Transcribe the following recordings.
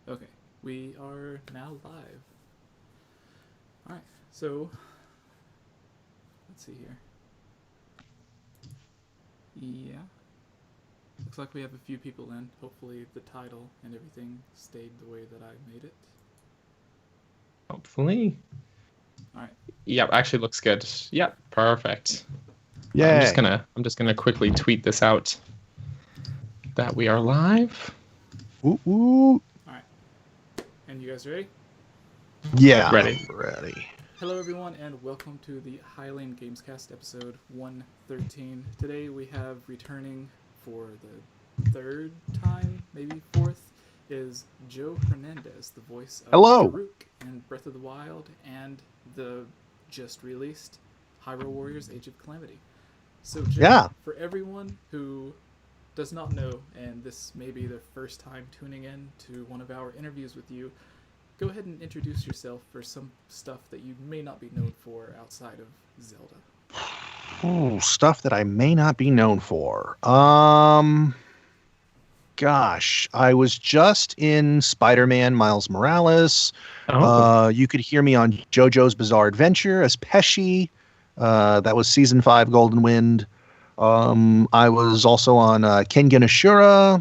Okay, we are now live. Alright, so let's see here. Yeah. Looks like we have a few people in. Hopefully the title and everything stayed the way that I made it. Hopefully. Alright. Yep, actually looks good. Yep, perfect. Yeah. I'm just gonna quickly tweet this out that we are live. Ooh, ooh. Alright. And you guys ready? Yeah. Ready. Ready. Hello everyone and welcome to the 𝐈𝐧𝐬𝐭𝐴𝐺𝐵𝑠cast episode 113. Today we have returning for the third time, maybe fourth, is Joe Hernandez, the voice of Hello. Daruk in Breath of the Wild and the just released Hyrule Warriors Age of Calamity. So Joe, Yeah. for everyone who does not know, and this may be their first time tuning in to one of our interviews with you, go ahead and introduce yourself for some stuff that you may not be known for outside of Zelda. Ooh, stuff that I may not be known for. Gosh, I was just in Spider-Man Miles Morales. Oh. You could hear me on JoJo's Bizarre Adventure as Pesci. That was season 5 Golden Wind. I was also on Kengan Ashura.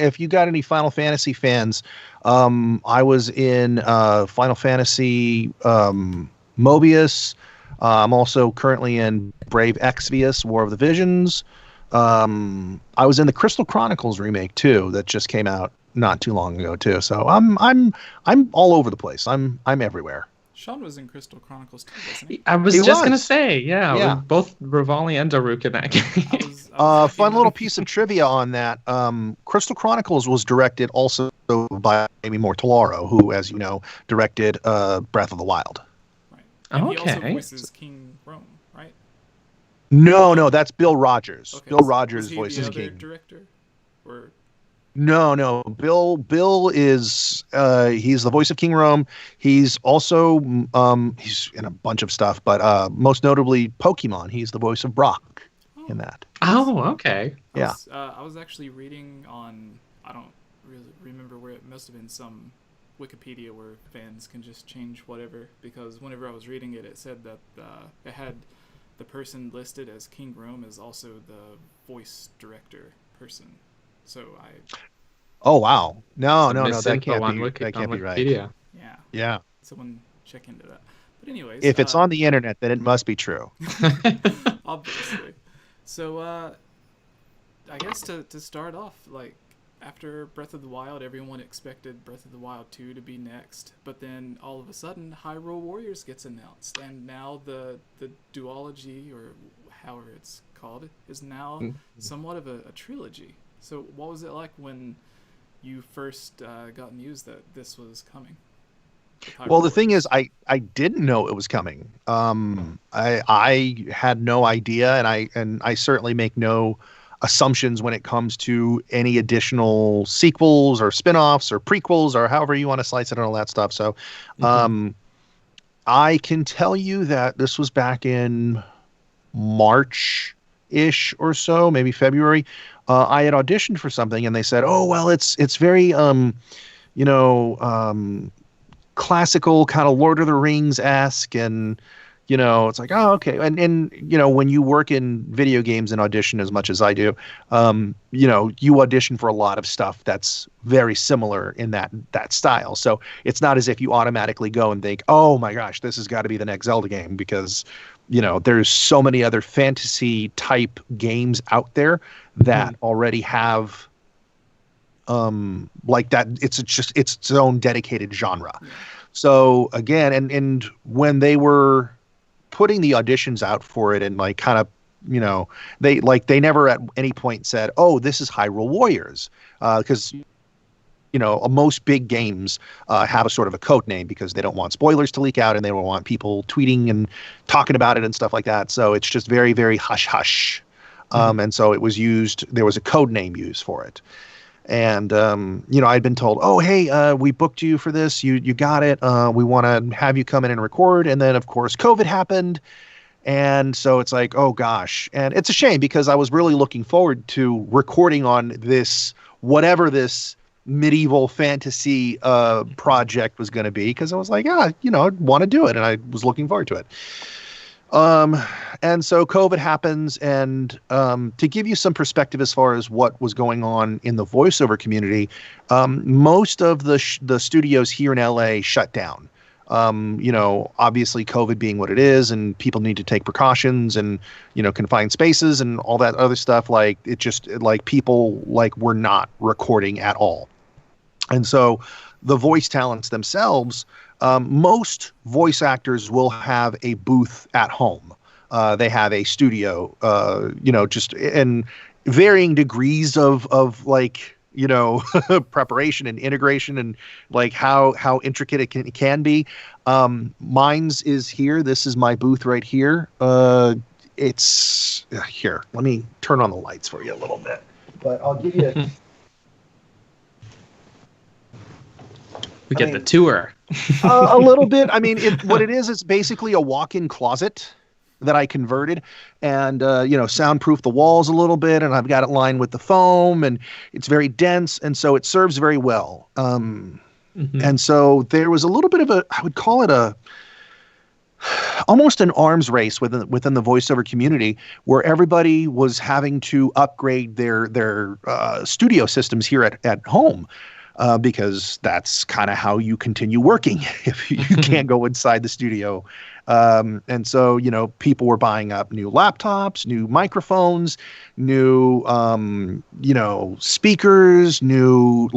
If you got any Final Fantasy fans, I was in Final Fantasy Mobius. I'm also currently in Brave Exvius, War of the Visions. I was in the Crystal Chronicles remake too, that just came out not too long ago too. So I'm all over the place. I'm everywhere. Sean was in Crystal Chronicles too, wasn't he? I was He just was. gonna say, Yeah. both Rivali and Daruk in that game. I was Fun little piece of trivia on that. Crystal Chronicles was directed also by Amy Mortellaro, who, as you know, directed Breath of the Wild. Right. And he also Okay. voices King Rome, right? No, that's Bill Rogers. Okay, Bill so Rogers was he voices the other King. director? Or No. Bill is he's the voice of King Rome. He's also he's in a bunch of stuff, but most notably Pokemon. He's the voice of Brock in that. Oh, okay. Yeah. I was actually reading on, I don't really remember where, it must have been some Wikipedia where fans can just change whatever, because whenever I was reading it, it said that it had the person listed as King Rome as also the voice director person. So Oh wow. No, Misinfo that can't on be Wiki- that on can't be right. Wikipedia. yeah, Yeah. someone check into that. But anyways, If it's on the internet, then it must be true. obviously. So, I guess to start off, like, after Breath of the Wild, everyone expected Breath of the Wild 2 to be next, but then all of a sudden, Hyrule Warriors gets announced, and now the duology, or however it's called, is now somewhat of a trilogy. So, what was it like when you first got news that this was coming? Well, the thing is, I didn't know it was coming. I had no idea, and I certainly make no assumptions when it comes to any additional sequels or spin-offs or prequels or however you want to slice it and all that stuff. So, I can tell you that this was back in March-ish or so, maybe February. I had auditioned for something, and they said, "Oh, well, it's very classical kind of Lord of the Rings-esque," and it's like, oh, okay. And when you work in video games and audition as much as I do, you audition for a lot of stuff that's very similar in that style. So it's not as if you automatically go and think, oh my gosh, this has got to be the next Zelda game, because there's so many other fantasy type games out there that already have like that. It's its own dedicated genre. Yeah. So again, and when they were putting the auditions out for it, and like kind of, they never at any point said, oh, this is Hyrule Warriors, because most big games have a sort of a code name because they don't want spoilers to leak out, and they don't want people tweeting and talking about it and stuff like that. So it's just very, very hush hush. And so it was used. There was a code name used for it. And, I'd been told, oh, hey, we booked you for this. You got it. We want to have you come in and record. And then, of course, COVID happened. And so it's like, oh, gosh. And it's a shame, because I was really looking forward to recording on this, whatever this, medieval fantasy project was going to be, because I was like, I want to do it, and I was looking forward to it. And so COVID happens, and to give you some perspective as far as what was going on in the voiceover community, most of the studios here in LA shut down. Obviously COVID being what it is, and people need to take precautions, and confined spaces and all that other stuff. Like, it just, like, people like were not recording at all. And so the voice talents themselves, most voice actors will have a booth at home. They have a studio, just in varying degrees of like, preparation and integration, and like how intricate it can be. Mine's is here. This is my booth right here. It's here. Let me turn on the lights for you a little bit, but I'll give you We get the tour. A little bit. I mean, what it is, it's basically a walk-in closet that I converted, and soundproof the walls a little bit, and I've got it lined with the foam, and it's very dense, and so it serves very well. And so there was a little bit of I would call it almost an arms race within the voiceover community, where everybody was having to upgrade their studio systems here at home. Because that's kind of how you continue working if you can't go inside the studio. And so, people were buying up new laptops, new microphones, new, speakers, new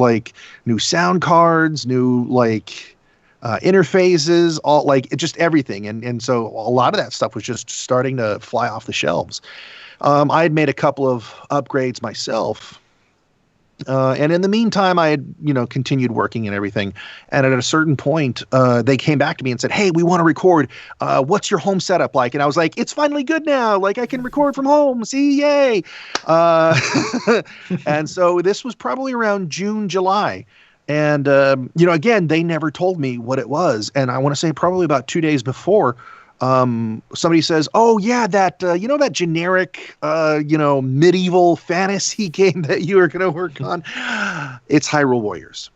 sound cards, new, interfaces, all just everything. And so a lot of that stuff was just starting to fly off the shelves. I had made a couple of upgrades myself. And in the meantime, I had, continued working and everything. And at a certain point, they came back to me and said, "Hey, we want to record. What's your home setup like?" And I was like, "It's finally good now. Like, I can record from home. See, yay." And so this was probably around June, July. And, again, they never told me what it was. And I want to say probably about 2 days before, somebody says, "Oh yeah, that that generic medieval fantasy game that you are going to work on, it's Hyrule Warriors."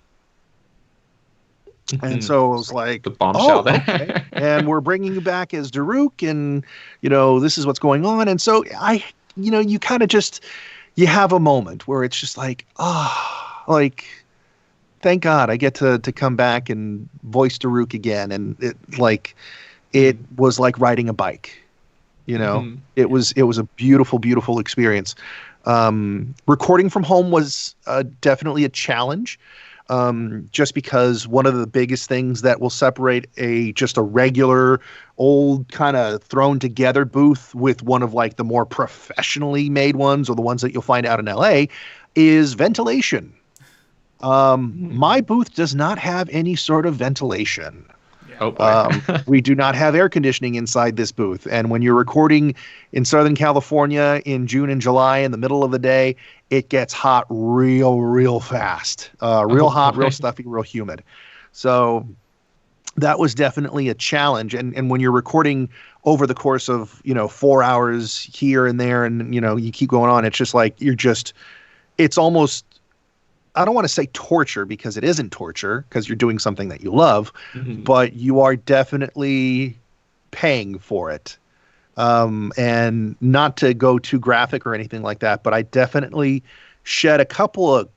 And so I was like, the bombshell there. Okay. And we're bringing you back as Daruk, and this is what's going on. And so you kind of just, you have a moment where it's just like, thank God I get to come back and voice Daruk again, and it was like riding a bike, It was a beautiful, beautiful experience. Recording from home was definitely a challenge, just because one of the biggest things that will separate just a regular old kind of thrown together booth with one of the more professionally made ones, or the ones that you'll find out in LA, is ventilation. My booth does not have any sort of ventilation. Oh boy. We do not have air conditioning inside this booth. And when you're recording in Southern California in June and July in the middle of the day, it gets hot real, real fast. Real hot, real stuffy, real humid. So that was definitely a challenge. And when you're recording over the course of, 4 hours here and there, and, you keep going on, it's just it's almost, I don't want to say torture, because it isn't torture, because you're doing something that you love, but you are definitely paying for it. And not to go too graphic or anything like that, but I definitely shed a couple of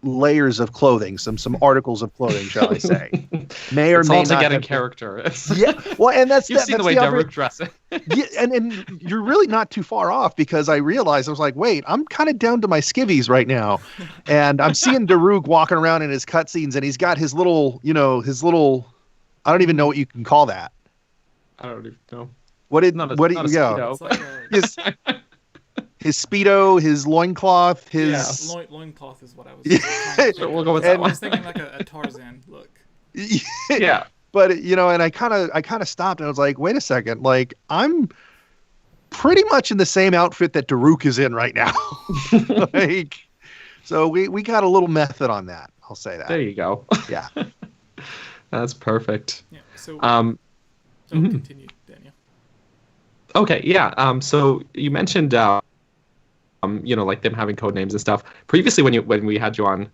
layers of clothing, some articles of clothing, shall I say. May or it's may all to not get in have character. Yeah, well, and that's You've seen the way Deruk dresses. Yeah, and you're really not too far off, because I realized, I was like, wait, I'm kind of down to my skivvies right now, and I'm seeing Daruk walking around in his cutscenes, and he's got his little, I don't even know what you can call that. I don't even know. His Speedo, his loincloth, loincloth is what I was Sure, we'll go with that one. I was thinking like a Tarzan look. Yeah. But, and I kind of stopped, and I was like, wait a second, I'm pretty much in the same outfit that Daruk is in right now. So we got a little method on that. I'll say that. There you go. Yeah. That's perfect. Yeah. So continue, Daniel. Okay. Yeah. So you mentioned, them having code names and stuff. Previously, when we had you on,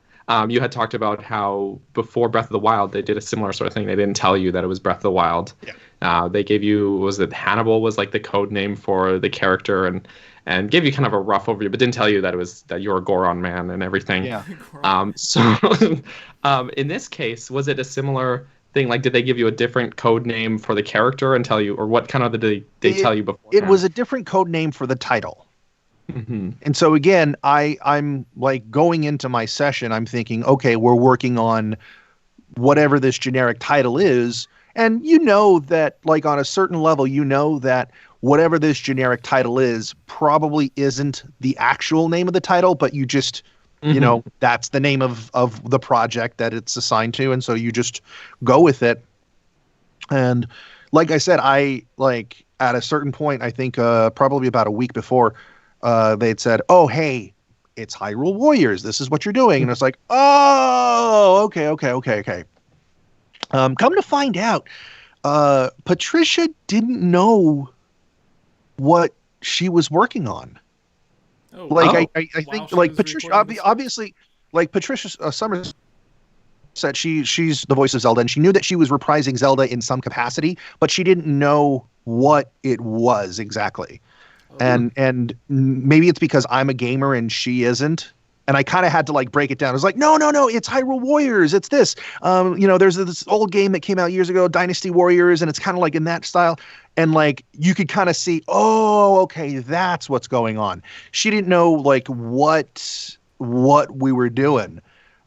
you had talked about how before Breath of the Wild they did a similar sort of thing. They didn't tell you that it was Breath of the Wild. Yeah. They gave you, was it Hannibal was like the code name for the character, and gave you kind of a rough overview, but didn't tell you that it was that you were a Goron man and everything. Yeah. So in this case, was it a similar thing? Like, did they give you a different code name for the character and tell you, or what kind of did they tell you before? It was a different code name for the title. Mm-hmm. And so again, I'm like going into my session, I'm thinking, okay, we're working on whatever this generic title is. And you know that, like, on a certain level, you know that whatever this generic title is probably isn't the actual name of the title, but you just, you know, that's the name of the project that it's assigned to. And so you just go with it. And like I said, I like at a certain point, I think probably about a week before, they'd said, oh, hey, it's Hyrule Warriors. This is what you're doing. And it's like, oh, okay. Come to find out, Patricia didn't know what she was working on. Oh, like, wow. I think She like was Patricia, recording this? obviously, like Patricia Summers said she's the voice of Zelda, and she knew that she was reprising Zelda in some capacity, but she didn't know what it was exactly. Oh. And maybe it's because I'm a gamer and she isn't. And I kind of had to like break it down. I was like, no, it's Hyrule Warriors. It's this. You know, there's this old game that came out years ago, Dynasty Warriors, and it's kind of like in that style. And like you could kind of see, oh, okay, that's what's going on. She didn't know like what we were doing.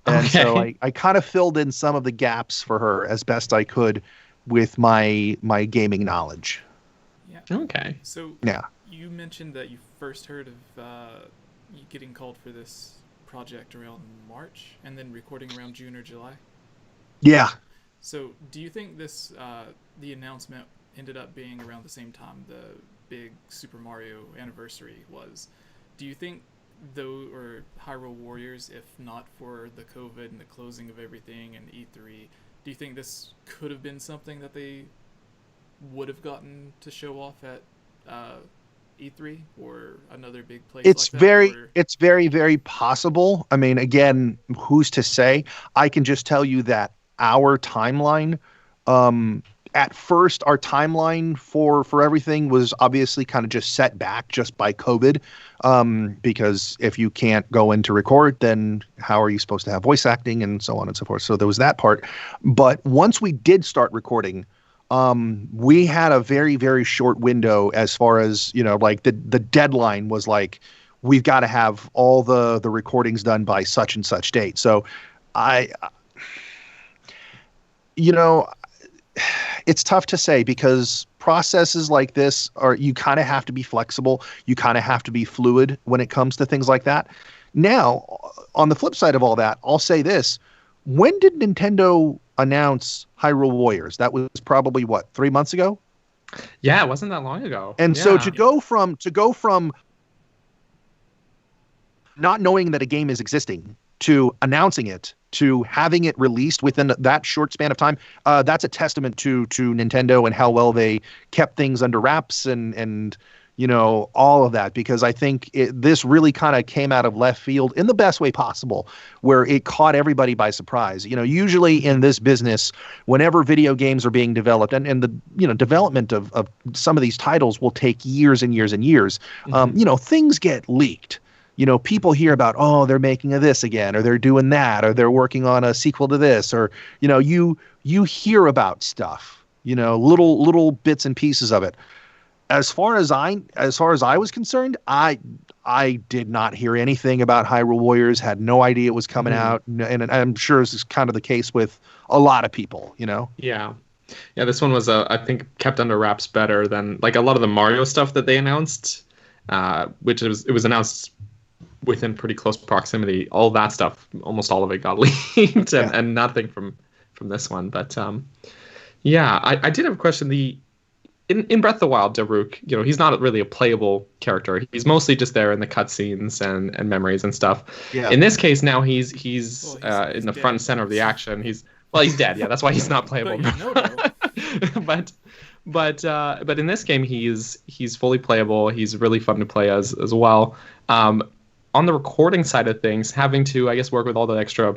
And so I kind of filled in some of the gaps for her as best I could with my gaming knowledge. Yeah. Okay. So Yeah. you mentioned that you first heard of you getting called for this project around March and then recording around June or July. Yeah. So do you think this the announcement ended up being around the same time the big Super Mario anniversary was? Do you think though, or Hyrule Warriors, if not for the COVID and the closing of everything and E3, do you think this could have been something that they would have gotten to show off at E3 or another big place? It's like that, it's very, very possible. I mean, again, who's to say? I can just tell you that our timeline, at first, our timeline for everything was obviously kind of just set back just by COVID, because if you can't go in to record, then how are you supposed to have voice acting and so on and so forth? So there was that part. But once we did start recording, we had a very, very short window as far as, you know, like the deadline was like, we've got to have all the recordings done by such and such date. So you know, it's tough to say because processes like this you kind of have to be flexible. You kind of have to be fluid when it comes to things like that. Now, on the flip side of all that, I'll say this. When did Nintendo announce Hyrule Warriors? That was probably 3 months ago? Yeah, it wasn't that long ago. And so to go from not knowing that a game is existing to announcing it to having it released within that short span of time, that's a testament to Nintendo and how well they kept things under wraps and you know, all of that, because I think this really kind of came out of left field in the best way possible, where it caught everybody by surprise. You know, usually in this business, whenever video games are being developed, and the, you know, development of some of these titles will take years and years and years, you know, things get leaked. You know, people hear about, oh, they're making a this again, or they're doing that, or they're working on a sequel to this, or, you know, you hear about stuff, you know, little bits and pieces of it. As far as I was concerned, I did not hear anything about Hyrule Warriors, had no idea it was coming out, and I'm sure this is kind of the case with a lot of people, you know? Yeah, this one was, I think, kept under wraps better than, like, a lot of the Mario stuff that they announced, which it was announced within pretty close proximity. All that stuff, almost all of it got leaked, and nothing from this one. But, yeah, I did have a question. In Breath of the Wild, Daruk, you know, he's not really a playable character. He's mostly just there in the cutscenes and memories and stuff. Yeah. In this case, now he's in the front and center of the action. He's dead. Yeah, that's why he's not playable. But in this game, he's fully playable. He's really fun to play as well. on the recording side of things, having to, I guess, work with all the extra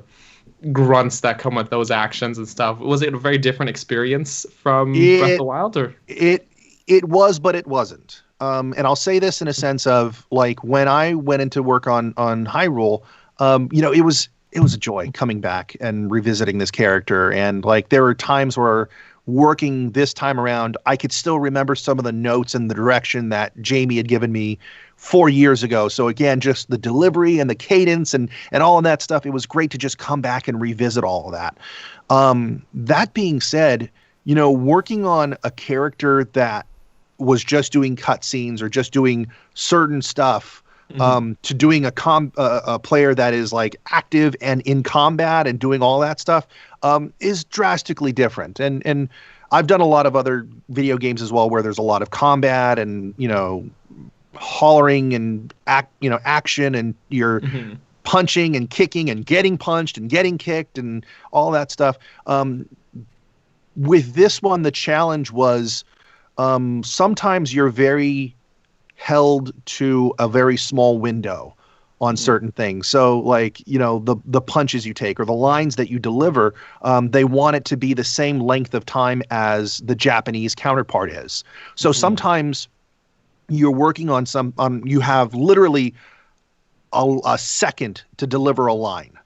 grunts that come with those actions and stuff, was it a very different experience from Breath of the Wild? Or it was, but it wasn't. And I'll say this in a sense of, like, when I went into work on Hyrule, it was a joy coming back and revisiting this character. And like, there were times where working this time around, I could still remember some of the notes and the direction that Jamie had given me 4 years ago. So again, just the delivery and the cadence and all of that stuff. It was great to just come back and revisit all of that. That being said, working on a character that was just doing cutscenes or just doing certain stuff, to doing a player that is like active and in combat and doing all that stuff, is drastically different. And I've done a lot of other video games as well, where there's a lot of combat and, hollering and action, and you're punching and kicking and getting punched and getting kicked and all that stuff. With this one, the challenge was, sometimes you're very held to a very small window on certain things. So like, the punches you take or the lines that you deliver, they want it to be the same length of time as the Japanese counterpart is. So sometimes you're working on you have literally a second to deliver a line,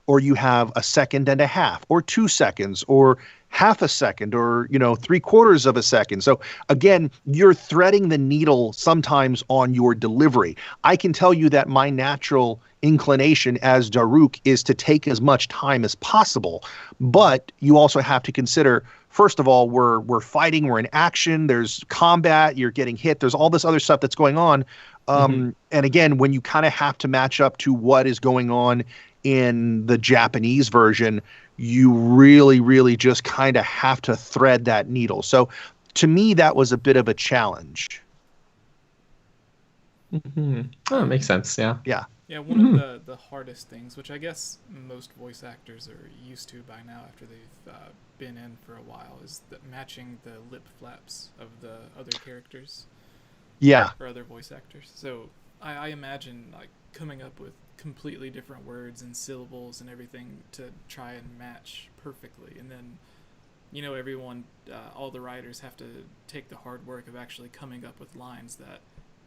or you have a second and a half, or 2 seconds, or half a second, or 3/4 of a second. So again, you're threading the needle sometimes on your delivery. I can tell you that my natural inclination as Daruk is to take as much time as possible, but you also have to consider, first of all, we're fighting, we're in action, there's combat, you're getting hit, there's all this other stuff that's going on. And again, when you kind of have to match up to what is going on in the Japanese version, you really, really just kind of have to thread that needle. So to me, that was a bit of a challenge. Oh, it makes sense. Yeah. Yeah. Yeah, one of the hardest things, which I guess most voice actors are used to by now after they've been in for a while, is matching the lip flaps of the other characters. Yeah. Or other voice actors. So I imagine like coming up with completely different words and syllables and everything to try and match perfectly. And then, everyone, all the writers have to take the hard work of actually coming up with lines that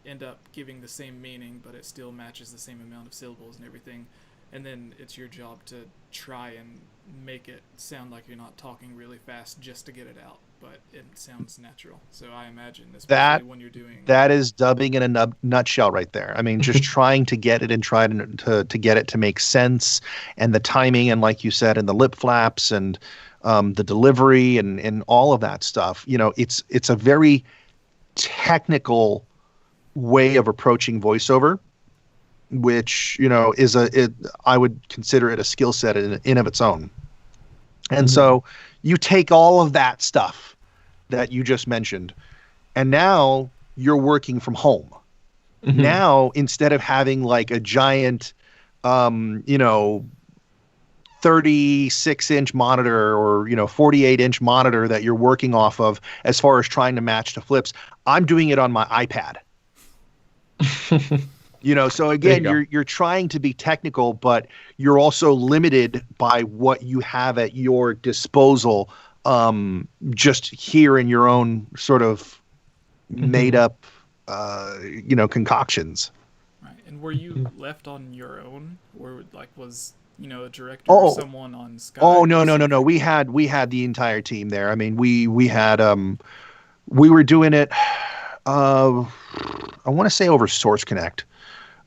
end up giving the same meaning, but it still matches the same amount of syllables and everything. And then it's your job to try and make it sound like you're not talking really fast just to get it out, but it sounds natural. So I imagine, especially when you're doing... That is dubbing in a nutshell right there. I mean, just trying to get it and try to get it to make sense, and the timing, and like you said, and the lip flaps, and the delivery, and all of that stuff. It's a very technical way of approaching voiceover, which I would consider it a skill set in of its own. And so you take all of that stuff that you just mentioned, and now you're working from home. Now, instead of having like a giant 36-inch monitor or 48-inch monitor that you're working off of as far as trying to match the flips, I'm doing it on my iPad. So again, you're trying to be technical, but you're also limited by what you have at your disposal, just here in your own sort of made up, concoctions. Right. And were you left on your own, or like was a director or someone on Skype? Oh, no. We had the entire team there. I mean, we had we were doing it. I want to say over Source Connect.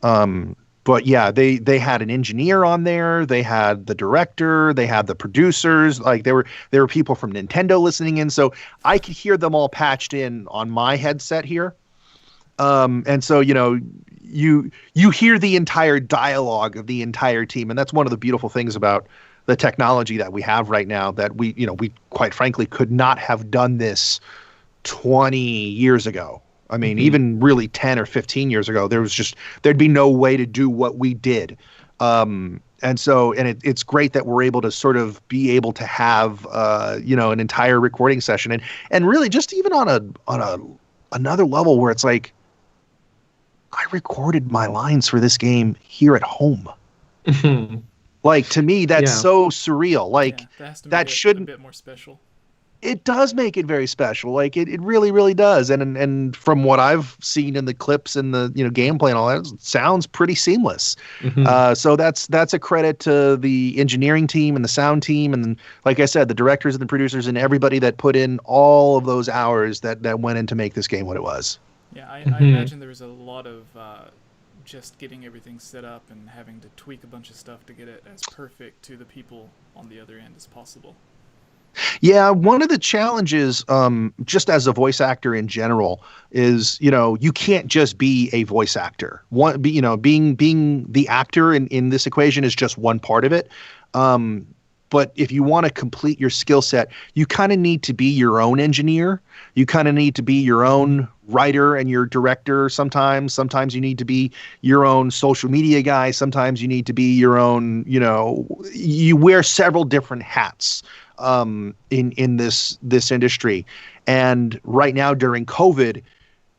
But yeah, they had an engineer on there, they had the director, they had the producers, like there were people from Nintendo listening in, so I could hear them all patched in on my headset here. And so, you hear the entire dialogue of the entire team, and that's one of the beautiful things about the technology that we have right now, that we quite frankly could not have done this 20 years ago. I mean, even really 10 or 15 years ago, there'd be no way to do what we did. And it's great that we're able to sort of be able to have, an entire recording session, and really just even on another level where it's like, I recorded my lines for this game here at home. Like, to me, that's so surreal. Like, that has to make that it shouldn't. a bit more special. It does make it very special. Like, it really, really does. And from what I've seen in the clips and the gameplay and all that, it sounds pretty seamless. So that's a credit to the engineering team and the sound team, and like I said, the directors and the producers and everybody that put in all of those hours that went in to make this game what it was. Yeah, I imagine there was a lot of just getting everything set up and having to tweak a bunch of stuff to get it as perfect to the people on the other end as possible. Yeah, one of the challenges, just as a voice actor in general, is you can't just be a voice actor. Being the actor in this equation is just one part of it. But if you want to complete your skill set, you kind of need to be your own engineer. You kind of need to be your own writer and your director sometimes. Sometimes you need to be your own social media guy. Sometimes you need to be your own, you wear several different hats in this industry. And right now during COVID,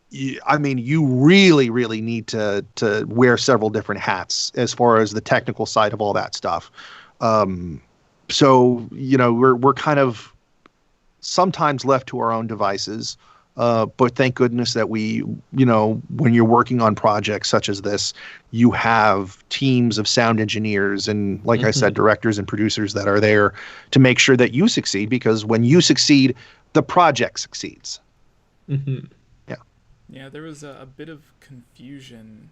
you really, really need to wear several different hats as far as the technical side of all that stuff. So, we're kind of sometimes left to our own devices. But thank goodness that we, when you're working on projects such as this, you have teams of sound engineers and, like I said, directors and producers that are there to make sure that you succeed, because when you succeed, the project succeeds. Yeah, there was a bit of confusion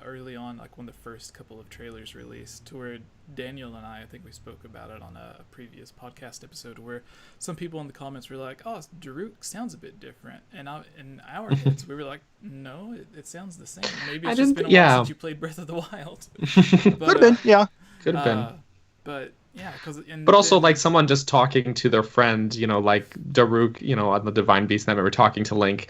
early on, like when the first couple of trailers released, to where Daniel and I think we spoke about it on a previous podcast episode, where some people in the comments were like, "Oh, Daruk sounds a bit different," and in our heads we were like, "No, it sounds the same. Maybe it's just been a while since you played Breath of the Wild." But, could have been, yeah. Could have been. But yeah, but also like someone just talking to their friend, like Daruk, on the Divine Beast Net, or talking to Link,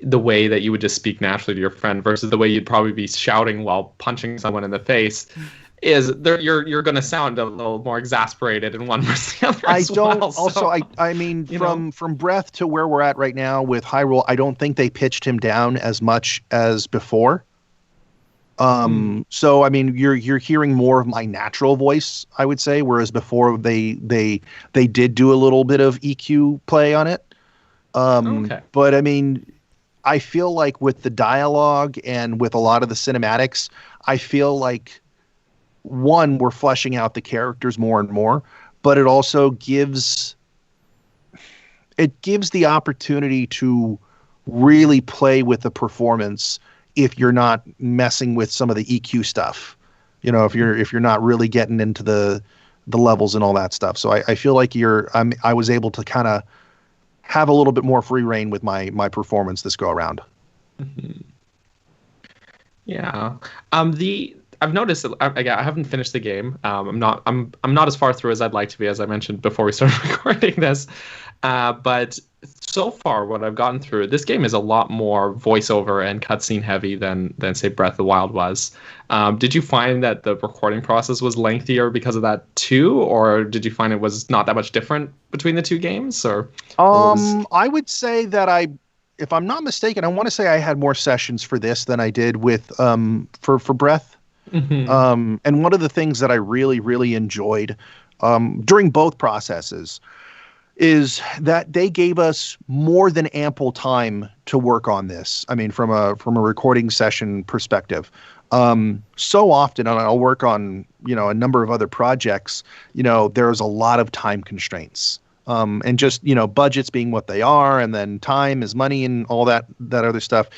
the way that you would just speak naturally to your friend versus the way you'd probably be shouting while punching someone in the face, is you're going to sound a little more exasperated in one versus the other. From Breath to where we're at right now with Hyrule, I don't think they pitched him down as much as before. So you're hearing more of my natural voice, I would say, whereas before they did do a little bit of EQ play on it. But I feel like with the dialogue and with a lot of the cinematics, I feel like, one, we're fleshing out the characters more and more, but it also gives the opportunity to really play with the performance if you're not messing with some of the EQ stuff. If you're not really getting into the levels and all that stuff. So I feel like I was able to kind of have a little bit more free reign with my performance this go around. Yeah. I've noticed that I haven't finished the game. I'm not as far through as I'd like to be, as I mentioned before we started recording this. But so far, what I've gotten through, this game is a lot more voiceover and cutscene heavy than say Breath of the Wild was. Did you find that the recording process was lengthier because of that too, or did you find it was not that much different between the two games? Or I would say that if I'm not mistaken, I want to say I had more sessions for this than I did with for Breath. And one of the things that I really, really enjoyed during both processes is that they gave us more than ample time to work on this. From a recording session perspective. So often, and I'll work on, a number of other projects, there's a lot of time constraints. And just, budgets being what they are, and then time is money and all that other stuff.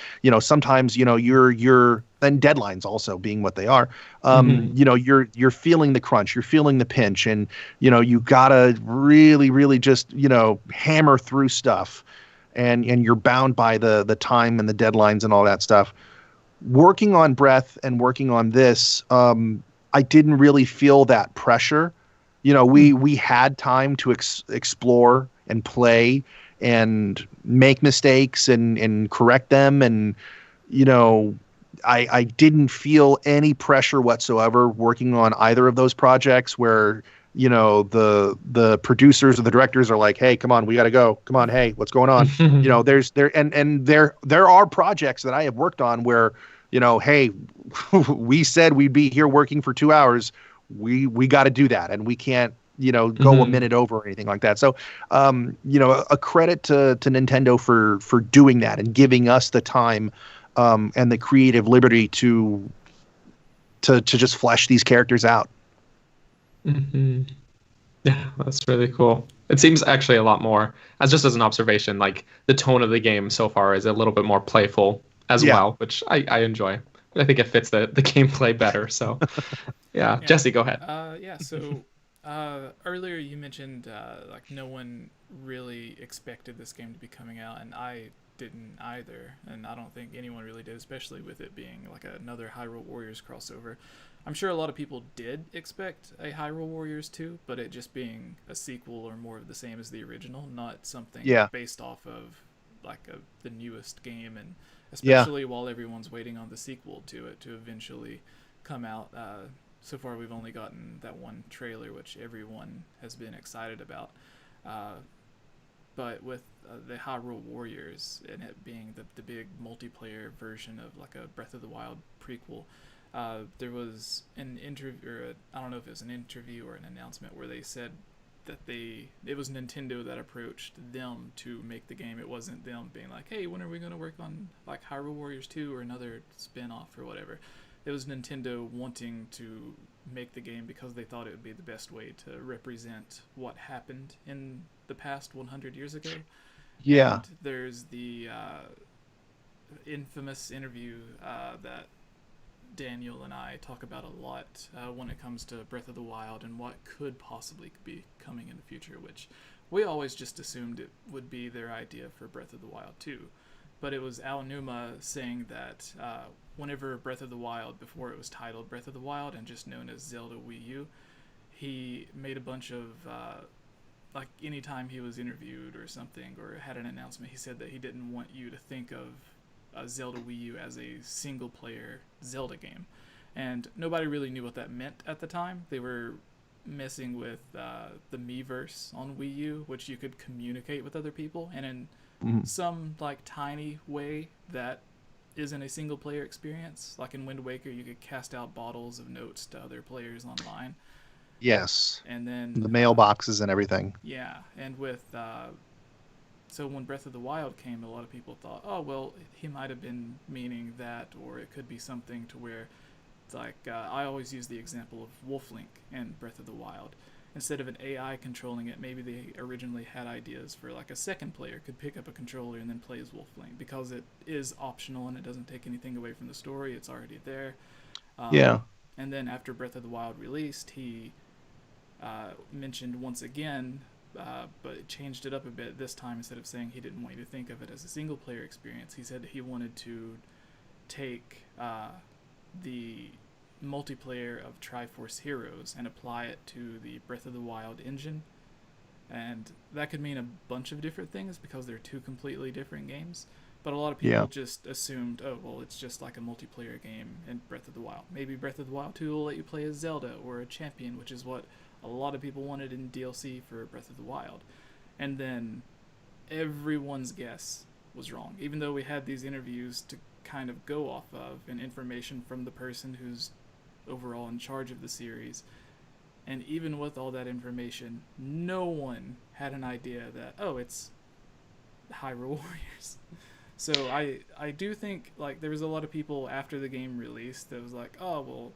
Sometimes, you're and deadlines also being what they are. You're feeling the crunch, you're feeling the pinch, and, you gotta really, really just, hammer through stuff, and you're bound by the time and the deadlines and all that stuff. Working on Breath and working on this, I didn't really feel that pressure. We had time to explore and play and make mistakes and correct them. And, I didn't feel any pressure whatsoever working on either of those projects where, the producers or the directors are like, "Hey, come on, we got to go. Come on. Hey, what's going on?" There are projects that I have worked on where, hey, we said we'd be here working for 2 hours. We got to do that, and we can't go a minute over or anything like that. So a credit to Nintendo for doing that and giving us the time and the creative liberty to just flesh these characters out. Yeah, that's really cool. It seems actually a lot more, as an observation, like the tone of the game so far is a little bit more playful as well, which I enjoy. I think it fits the gameplay better. So yeah. Jesse, go ahead. So earlier you mentioned like no one really expected this game to be coming out, and I didn't either, and I don't think anyone really did, especially with it being like another Hyrule Warriors crossover. I'm sure a lot of people did expect a Hyrule Warriors 2, but it just being a sequel or more of the same as the original, not something based off of like the newest game, and especially while everyone's waiting on the sequel to it to eventually come out. So far we've only gotten that one trailer, which everyone has been excited about. But with the Hyrule Warriors and it being the big multiplayer version of like a Breath of the Wild prequel, there was an interview, or I don't know if it was an interview or an announcement, where they said that it was Nintendo that approached them to make the game. It wasn't them being like, hey, when are we going to work on like Hyrule Warriors 2 or another spin-off or whatever. It was Nintendo wanting to make the game because they thought it would be the best way to represent what happened in the past 100 years ago. Yeah. And there's the infamous interview that Daniel and I talk about a lot when it comes to Breath of the Wild and what could possibly be coming in the future, which we always just assumed it would be their idea for Breath of the Wild 2. But it was Aonuma saying that whenever Breath of the Wild, before it was titled Breath of the Wild and just known as Zelda Wii U, he made a bunch of, like anytime he was interviewed or something or had an announcement, he said that he didn't want you to think of Zelda Wii U as a single-player Zelda game. And nobody really knew what that meant at the time. They were messing with the Miiverse on Wii U, which you could communicate with other people, and in some like tiny way that isn't a single player experience. Like in Wind Waker, you could cast out bottles of notes to other players online. Yes. And then the mailboxes and everything. Yeah, and with so when Breath of the Wild came, a lot of people thought, oh well, he might have been meaning that, or it could be something to where, like I always use the example of Wolf Link in Breath of the Wild. Instead of an AI controlling it, maybe they originally had ideas for like a second player could pick up a controller and then play as Wolf Link, because it is optional and it doesn't take anything away from the story. It's already there. And then after Breath of the Wild released, he mentioned once again, but changed it up a bit this time. Instead of saying he didn't want you to think of it as a single player experience, he said that he wanted to take the multiplayer of Triforce Heroes and apply it to the Breath of the Wild engine. And that could mean a bunch of different things because they're two completely different games. But a lot of people just assumed, oh, well, it's just like a multiplayer game in Breath of the Wild. Maybe Breath of the Wild 2 will let you play as Zelda or a champion, which is what a lot of people wanted in DLC for Breath of the Wild. And then everyone's guess was wrong. Even though we had these interviews to kind of go off of and information from the person who's overall in charge of the series, and even with all that information, no one had an idea that, oh, it's Hyrule Warriors. So I do think like there was a lot of people after the game released that was like, oh well,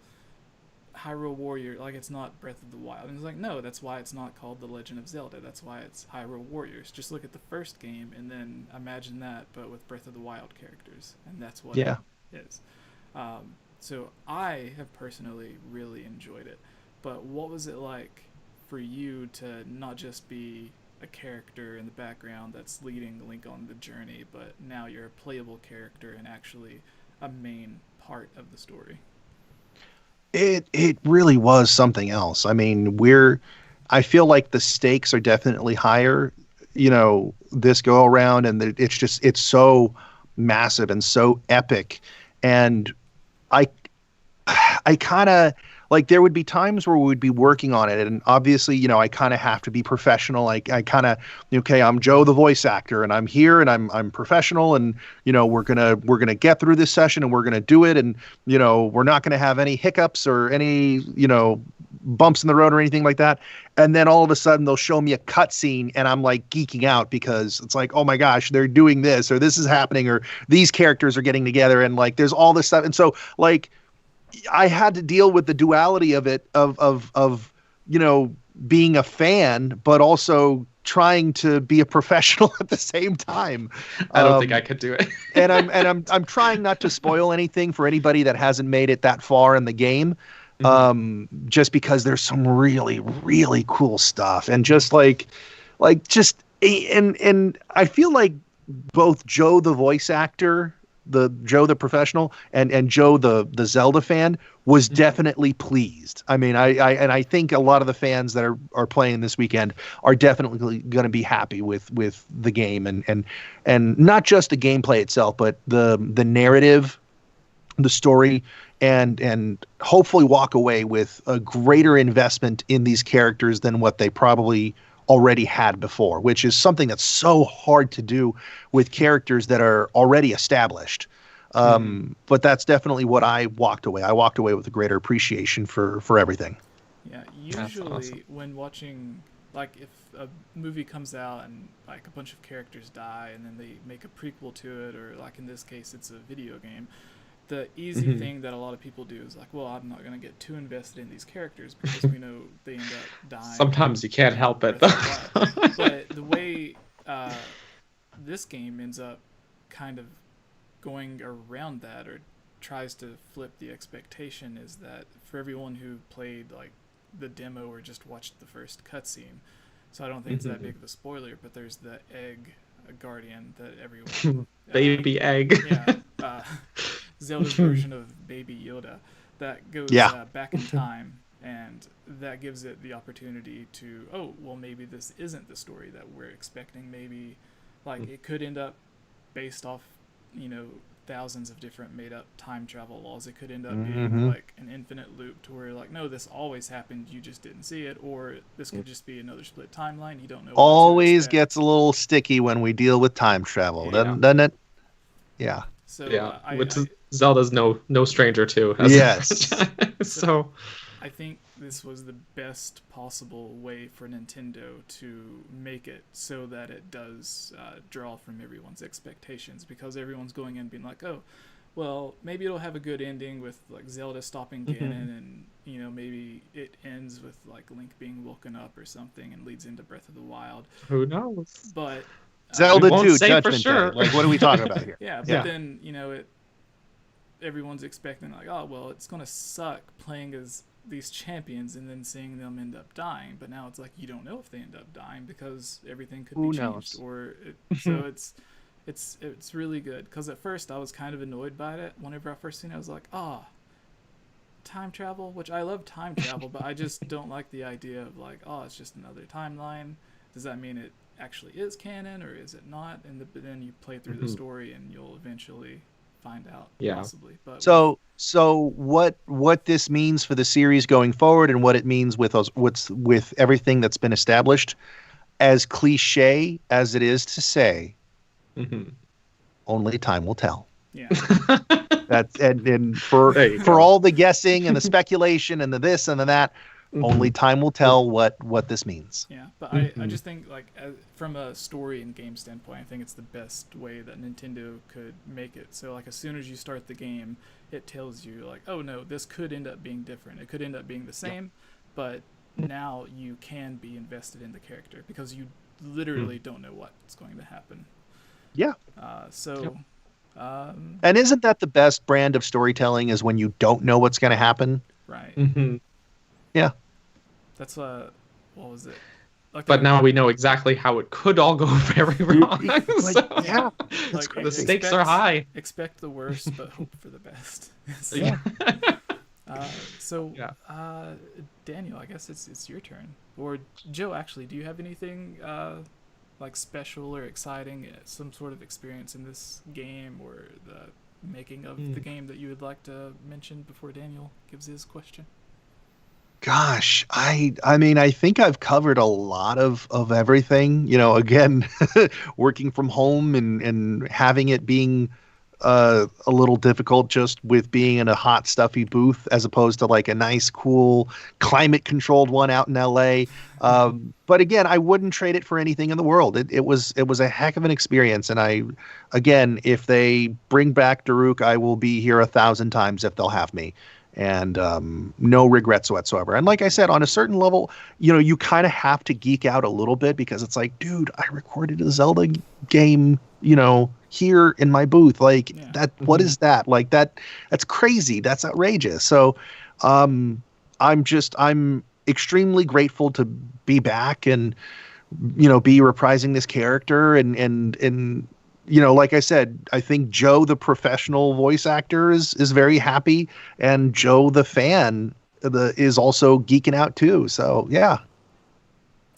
Hyrule Warrior, like it's not Breath of the Wild. And it's like, no, that's why it's not called The Legend of Zelda. That's why it's Hyrule Warriors. Just look at the first game and then imagine that, but with Breath of the Wild characters, and that's what it is. So I have personally really enjoyed it. But what was it like for you to not just be a character in the background that's leading Link on the journey, but now you're a playable character and actually a main part of the story? It really was something else. I mean, I feel like the stakes are definitely higher, this go around, and it's so massive and so epic. And I kind of like there would be times where we would be working on it, and obviously, I kind of have to be professional. Like I kind of, okay, I'm Joe, the voice actor, and I'm here, and I'm professional, and we're gonna get through this session, and we're gonna do it, and we're not gonna have any hiccups or any bumps in the road or anything like that. And then all of a sudden they'll show me a cutscene, and I'm like geeking out because it's like, oh my gosh, they're doing this, or this is happening, or these characters are getting together, and like there's all this stuff, and so like. I had to deal with the duality of it, of being a fan, but also trying to be a professional at the same time. I don't think I could do it. and I'm trying not to spoil anything for anybody that hasn't made it that far in the game. Just because there's some really, really cool stuff, and just and I feel like both Joe, the voice actor, the Joe the professional, and Joe the Zelda fan was definitely pleased. I mean, I think a lot of the fans that are playing this weekend are definitely going to be happy with the game, and not just the gameplay itself, but the narrative, the story, and hopefully walk away with a greater investment in these characters than what they probably already had before, which is something that's so hard to do with characters that are already established. But that's definitely what I walked away. I walked away with a greater appreciation for everything. Yeah, usually awesome. when watching, like if a movie comes out and like a bunch of characters die and then they make a prequel to it, or like in this case it's a video game, the easy thing that a lot of people do is like, well, I'm not going to get too invested in these characters because we know they end up dying. Sometimes you can't help it. But the way this game ends up kind of going around that, or tries to flip the expectation, is that for everyone who played like the demo or just watched the first cutscene, so I don't think it's that big of a spoiler, but there's the egg guardian that everyone baby egg. Zelda's version of Baby Yoda that goes back in time, and that gives it the opportunity to, oh, well, maybe this isn't the story that we're expecting. Maybe, like, it could end up based off, thousands of different made-up time travel laws. It could end up being, like, an infinite loop to where, like, no, this always happened, you just didn't see it, or this could just be another split timeline, you don't know. Always gets a little sticky when we deal with time travel, doesn't it? Yeah. So which Zelda's no stranger to. Yes. So I think this was the best possible way for Nintendo to make it so that it does draw from everyone's expectations, because everyone's going in being like, oh, well, maybe it'll have a good ending with like Zelda stopping Ganon, and maybe it ends with like Link being woken up or something and leads into Breath of the Wild. Who knows? But Zelda 2 Judgment for sure. Day. Like, what are we talking about here? Yeah, but then everyone's expecting like, oh, well, it's gonna suck playing as these champions and then seeing them end up dying. But now it's like you don't know if they end up dying because everything could be changed. So it's really good, because at first I was kind of annoyed by it. Whenever I first seen it, I was like, time travel, which I love time travel, but I just don't like the idea of like, oh, it's just another timeline. Does that mean it actually is canon, or is it not? And then you play through the story and you'll eventually find out, possibly. But so what this means for the series going forward, and what it means with everything that's been established, as cliche as it is to say, only time will tell. Yeah. That's and for all the guessing and the speculation and the this and the that, only time will tell what this means. Yeah, but I just think, like, from a story and game standpoint, I think it's the best way that Nintendo could make it. So, like, as soon as you start the game, it tells you, like, oh, no, this could end up being different. It could end up being the same, but now you can be invested in the character because you literally don't know what's going to happen. Yeah. And isn't that the best brand of storytelling, is when you don't know what's going to happen? Right. Yeah. That's what was it? Okay. But now we know exactly how it could all go very wrong. The stakes are high. Expect the worst, but hope for the best. Daniel, I guess it's your turn. Or Joe, actually, do you have anything like special or exciting, some sort of experience in this game or the making of the game that you would like to mention before Daniel gives his question? Gosh, I mean, I think I've covered a lot of everything. Again, working from home and having it being a little difficult just with being in a hot, stuffy booth as opposed to like a nice, cool, climate-controlled one out in LA. But again, I wouldn't trade it for anything in the world. It was a heck of an experience, and again, if they bring back Daruk, I will be here 1,000 times if they'll have me. And no regrets whatsoever. And like I said, on a certain level, you kind of have to geek out a little bit because it's like, dude, I recorded a Zelda game, here in my booth. Like what is that? Like that's crazy. That's outrageous. So I'm extremely grateful to be back and, be reprising this character and like I said, I think Joe, the professional voice actor, is very happy, and Joe, the fan, is also geeking out too. So yeah.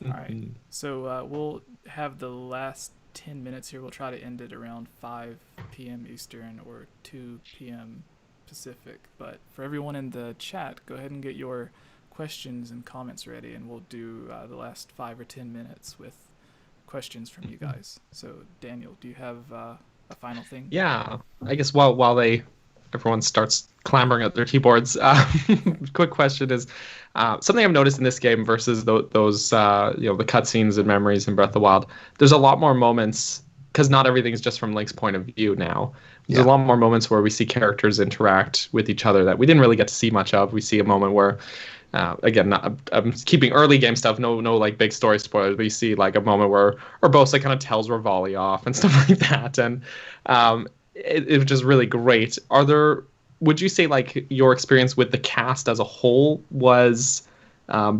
All right. So we'll have the last 10 minutes here. We'll try to end it around 5 p.m. Eastern or 2 p.m. Pacific. But for everyone in the chat, go ahead and get your questions and comments ready, and we'll do the last 5 or 10 minutes with questions from you guys. So Daniel, do you have a final thing? Yeah, I guess while everyone starts clambering at their keyboards, quick question is something I've noticed in this game versus those the cutscenes and memories in Breath of the Wild. There's a lot more moments because not everything is just from Link's point of view now. There's a lot more moments where we see characters interact with each other that we didn't really get to see much of. We see a moment where again, I'm keeping early game stuff, no like big story spoilers, but you see like a moment where Urbosa kind of tells Revali off and stuff like that, and it was just really great. Would you say like your experience with the cast as a whole was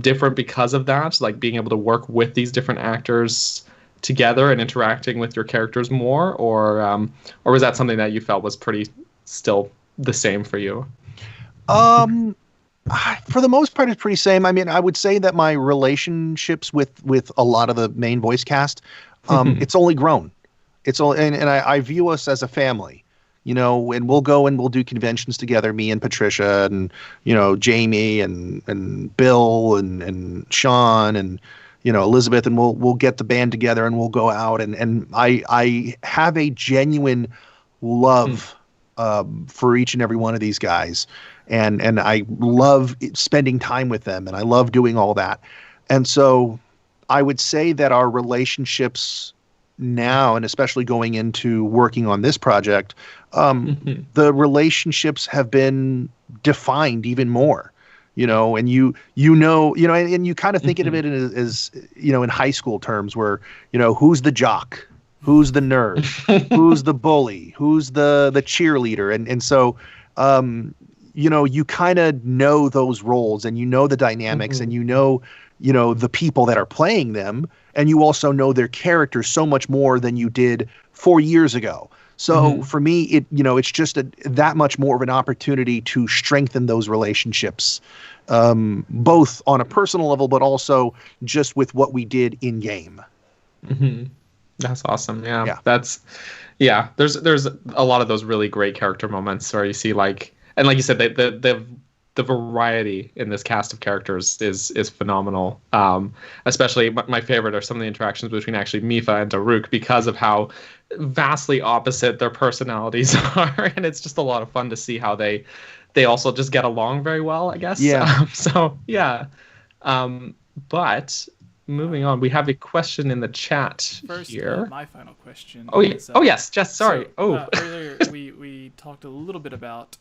different because of that, like being able to work with these different actors together and interacting with your characters more, or was that something that you felt was pretty still the same for you? For the most part, it's pretty same. I mean, I would say that my relationships with a lot of the main voice cast, it's only grown. And I view us as a family, and we'll go and we'll do conventions together, me and Patricia and, Jamie and Bill and Sean and, Elizabeth, and we'll get the band together and we'll go out and I have a genuine love for each and every one of these guys. And I love spending time with them, and I love doing all that. And so I would say that our relationships now, and especially going into working on this project, the relationships have been defined even more, and you kind of think of it as, in high school terms where, who's the jock, who's the nerd, who's the bully, who's the cheerleader. And so, you kind of know those roles, and the dynamics, and the people that are playing them, and you also know their characters so much more than you did 4 years ago. So for me, it's just that much more of an opportunity to strengthen those relationships, both on a personal level, but also just with what we did in game. That's awesome. Yeah. There's a lot of those really great character moments where you see like. And like you said, the variety in this cast of characters is phenomenal. Especially my favorite are some of the interactions between actually Mipha and Daruk because of how vastly opposite their personalities are, and it's just a lot of fun to see how they also just get along very well, I guess. Yeah. But moving on, we have a question in the chat First, here. My final question. Oh, yeah. Is, Yes, Jess. Sorry. Earlier we talked a little bit about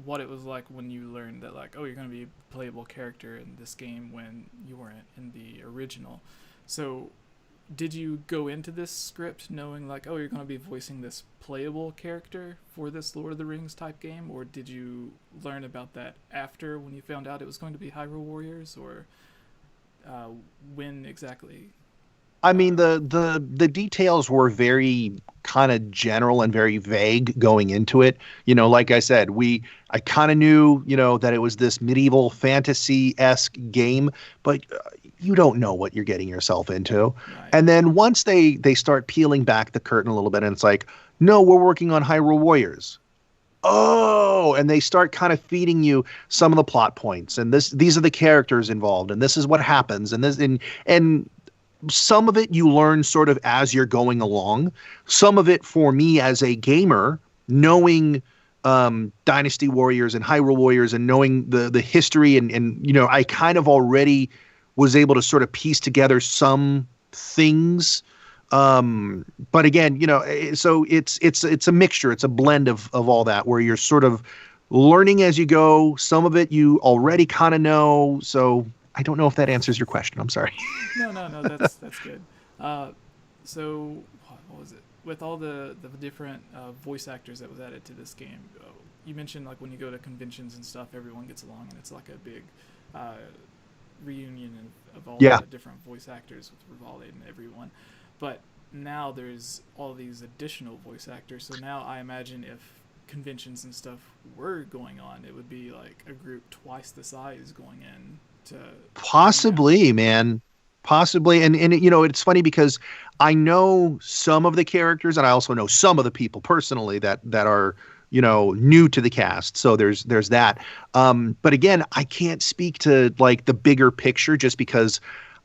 what it was like when you learned that, like, you're going to be a playable character in this game when you weren't in the original. So did you go into this script knowing, like, you're going to be voicing this playable character for this Lord of the Rings type game, or did you learn about that after, when you found out it was going to be Hyrule Warriors, or when exactly? I mean, the details were very kind of general and very vague going into it. Like I said, I kind of knew, that it was this medieval fantasy-esque game, but you don't know what you're getting yourself into. Right. And then once they start peeling back the curtain a little bit, and it's like, no, we're working on Hyrule Warriors. oh, and they start kind of feeding you some of the plot points, and these are the characters involved, and this is what happens, and some of it you learn sort of as you're going along. Some of it for me as a gamer, knowing Dynasty Warriors and Hyrule Warriors and knowing the history and I kind of already was able to sort of piece together some things. But again, so it's a mixture, it's a blend of all that where you're sort of learning as you go. Some of it you already kind of know. So I don't know if that answers your question. I'm sorry. No, that's good. So what was it? With all the different voice actors that was added to this game, you mentioned like when you go to conventions and stuff, everyone gets along, and it's like a big reunion of all the different voice actors with Rivale and everyone. But now there's all these additional voice actors. So now I imagine if conventions and stuff were going on, it would be like a group twice the size going in to possibly, man. Possibly. And it's funny because I know some of the characters and I also know some of the people personally that are, new to the cast. So there's that. But again, I can't speak to like the bigger picture just because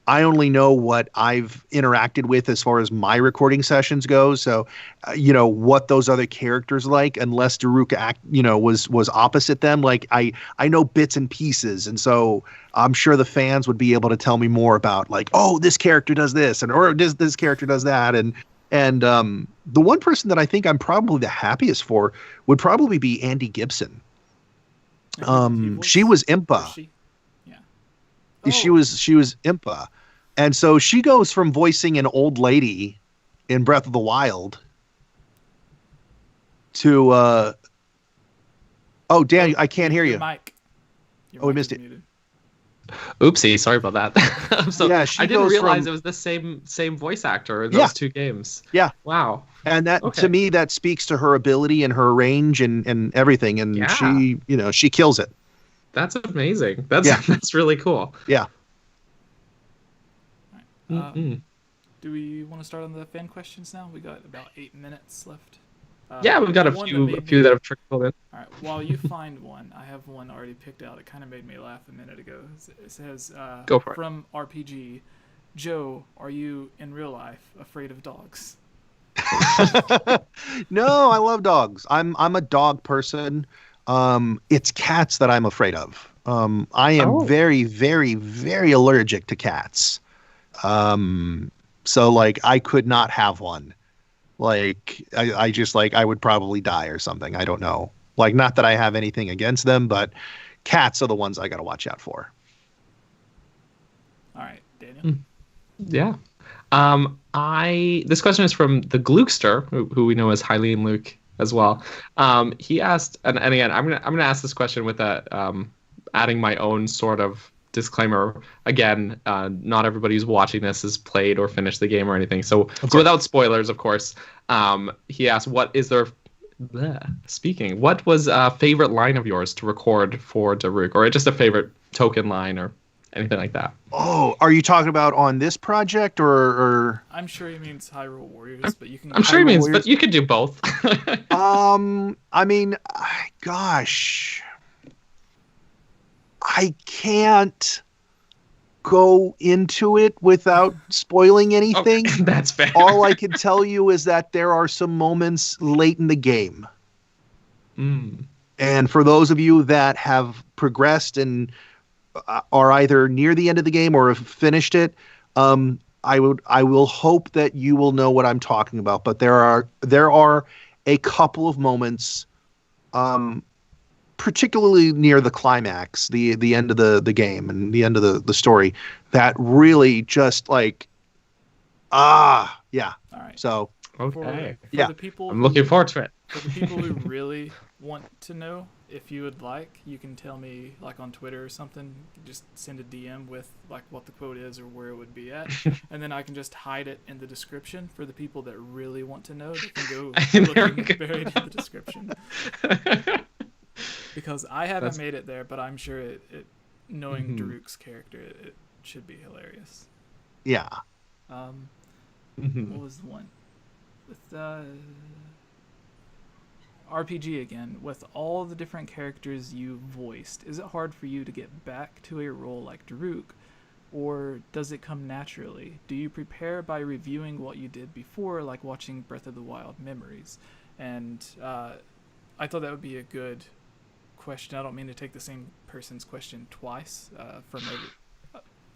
I only know what I've interacted with as far as my recording sessions go. So, what those other characters like, unless Daruk was opposite them. Like I know bits and pieces, and so I'm sure the fans would be able to tell me more about like, oh, this character does this, or this character does that, and the one person that I think I'm probably the happiest for would probably be Andy Gibson. She was Impa. She was Impa. And so she goes from voicing an old lady in Breath of the Wild to Dan, I can't hear you. We missed it. Muted. Oopsie, sorry about that. So yeah, I didn't realize it was the same voice actor in those two games. Yeah. Wow. And that to me that speaks to her ability and her range and everything, and she kills it. That's amazing. That's really cool. Yeah. Do we want to start on the fan questions now? We got about 8 minutes left. We've got a few that have trickled in. All right, while you find one, I have one already picked out. It kind of made me laugh a minute ago. It says, Go for it. From RPG, Joe, are you in real life afraid of dogs? No, I love dogs. I'm a dog person. It's cats that I'm afraid of. I am very, very, very allergic to cats. So like I could not have one. Like I just like I would probably die or something. I don't know. Like not that I have anything against them, but cats are the ones I got to watch out for. All right, Daniel. Yeah. This question is from the Glukester, who we know as Hylian Luke as well. He asked, and again, I'm gonna ask this question with adding my own sort of disclaimer. Again, not everybody who's watching this has played or finished the game or anything. So without spoilers, of course, he asked, what was a favorite line of yours to record for Daruk, or just a favorite token line or anything like that? Oh, are you talking about on this project or? I'm sure he means Hyrule Warriors, but you can. I'm sure he means, but you could do both. I mean, gosh. I can't go into it without spoiling anything. Okay, that's fair. All I can tell you is that there are some moments late in the game. And for those of you that have progressed and are either near the end of the game or have finished it, I will hope that you will know what I'm talking about. But there are a couple of moments, particularly near the climax, the end of the game and the end of the story, that really just like, yeah. All right. So, okay. For the people I'm looking forward to it. For the people who really want to know, if you would like, you can tell me like on Twitter or something. Just send a DM with like what the quote is or where it would be at, and then I can just hide it in the description for the people that really want to know. They can go looking buried in the description. Because I haven't made it there, but I'm sure knowing Daruk's character, it should be hilarious. Yeah. What was the one with RPG again, with all the different characters you voiced, is it hard for you to get back to a role like Daruk, or does it come naturally? Do you prepare by reviewing what you did before, like watching Breath of the Wild Memories? And I thought that would be a good question. I don't mean to take the same person's question twice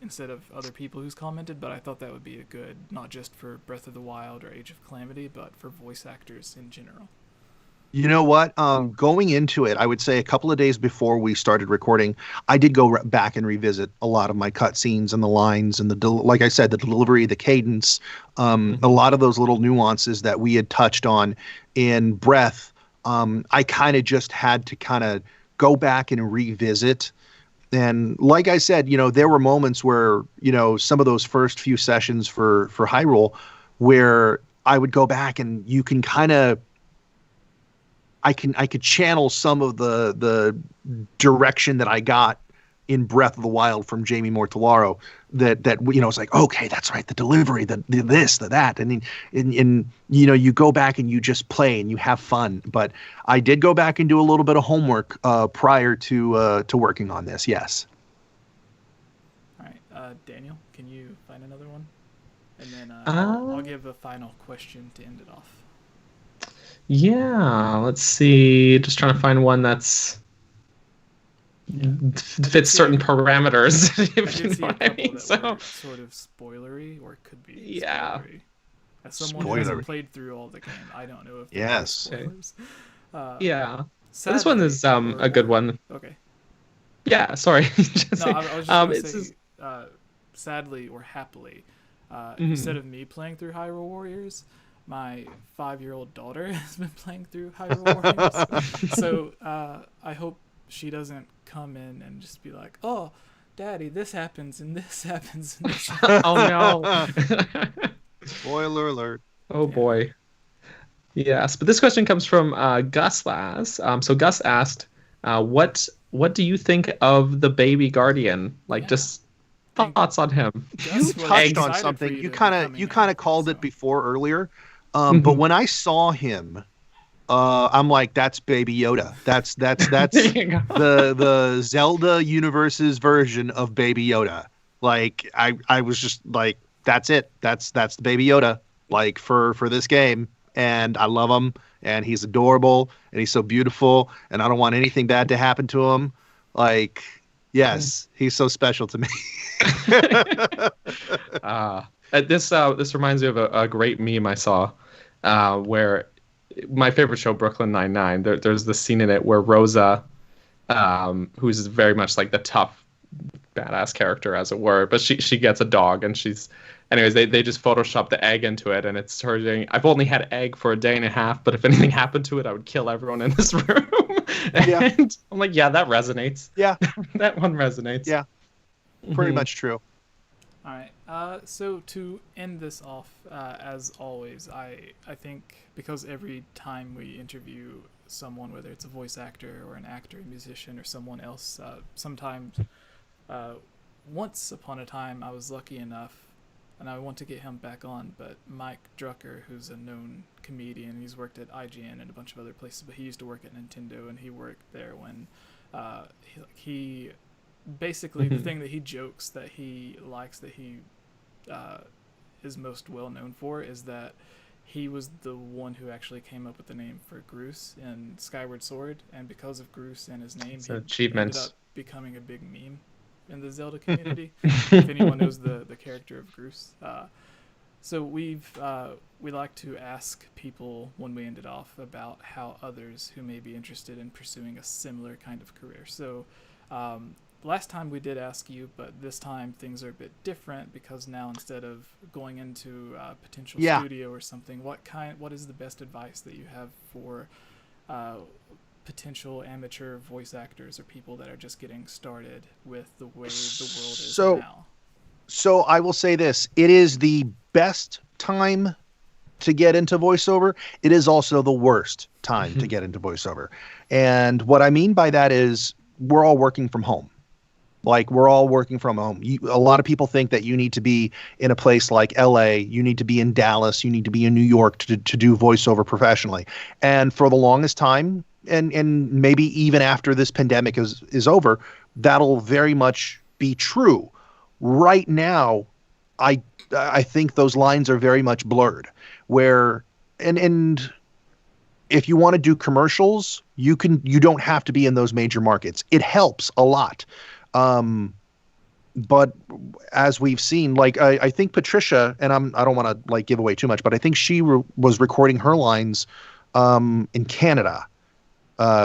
instead of other people who's commented, but I thought that would be a good, not just for Breath of the Wild or Age of Calamity, but for voice actors in general. You know what? Going into it, I would say a couple of days before we started recording, I did go back and revisit a lot of my cutscenes and the lines and like I said, the delivery, the cadence, a lot of those little nuances that we had touched on in Breath. I kind of just had to kind of go back and revisit. And like I said, there were moments where, some of those first few sessions for Hyrule where I would go back and you can kind of, I could channel some of the direction that I got in Breath of the Wild from Jamie Mortellaro that it's like, okay, that's right, the delivery, the this, the that, and you go back and you just play and you have fun. But I did go back and do a little bit of homework prior to working on this. Yes. All right, Daniel, can you find another one? And then I'll give a final question to end it off. Yeah, let's see. Just trying to find one that's fits certain parameters. If you know what I mean. So sort of spoilery, or could be spoilery. As someone who hasn't played through all the game, I don't know if yes. Spoilers. Yeah. So this one is a good one. Okay. Yeah. Sorry. I was just going to say, sadly or happily, instead of me playing through Hyrule Warriors, my 5-year-old daughter has been playing through Hyrule Warriors. So I hope she doesn't come in and just be like, "Oh, Daddy, this happens and this happens." And this happens. Oh no! Spoiler alert! Oh boy. Yes, but this question comes from Gus Laz. So Gus asked, "What do you think of the baby guardian? Just thoughts on him?" You touched on something. You kind of called it before earlier. But when I saw him, I'm like, that's Baby Yoda. That's the Zelda universe's version of Baby Yoda. Like I was just like, that's it. That's the Baby Yoda. Like for this game, and I love him, and he's adorable, and he's so beautiful, and I don't want anything bad to happen to him. Like, yes, he's so special to me. This reminds me of a great meme I saw, where my favorite show, Brooklyn Nine-Nine, there's the scene in it where Rosa, who's very much like the tough, badass character, as it were, but she gets a dog, and anyways, they just Photoshop the egg into it, and it's her saying, "I've only had egg for a day and a half, but if anything happened to it, I would kill everyone in this room." And I'm like, yeah, that resonates. Yeah. That one resonates. Yeah. Pretty much true. All right. So to end this off, as always, I think because every time we interview someone, whether it's a voice actor or an actor, a musician, or someone else, sometimes, once upon a time, I was lucky enough, and I want to get him back on, but Mike Drucker, who's a known comedian, he's worked at IGN and a bunch of other places, but he used to work at Nintendo, and he worked there when he basically the thing that he jokes that he likes, that he is most well known for, is that he was the one who actually came up with the name for Groose in Skyward Sword, and because of Groose and his name, he ended up becoming a big meme in the Zelda community. If anyone knows the character of Groose. So we like to ask people when we end it off about how others who may be interested in pursuing a similar kind of career. So last time we did ask you, but this time things are a bit different, because now instead of going into a potential studio or something, what is the best advice that you have for potential amateur voice actors or people that are just getting started with the way the world is now? So I will say this: it is the best time to get into voiceover. It is also the worst time to get into voiceover. And what I mean by that is we're all working from home. Like, we're all working from home. A lot of people think that you need to be in a place like LA, you need to be in Dallas, you need to be in New York to do voiceover professionally. And for the longest time, and maybe even after this pandemic is over, that'll very much be true. Right now, I think those lines are very much blurred. Where and if you want to do commercials, you don't have to be in those major markets. It helps a lot. But as we've seen, like, I think Patricia, and I don't want to like give away too much, but I think she was recording her lines in Canada.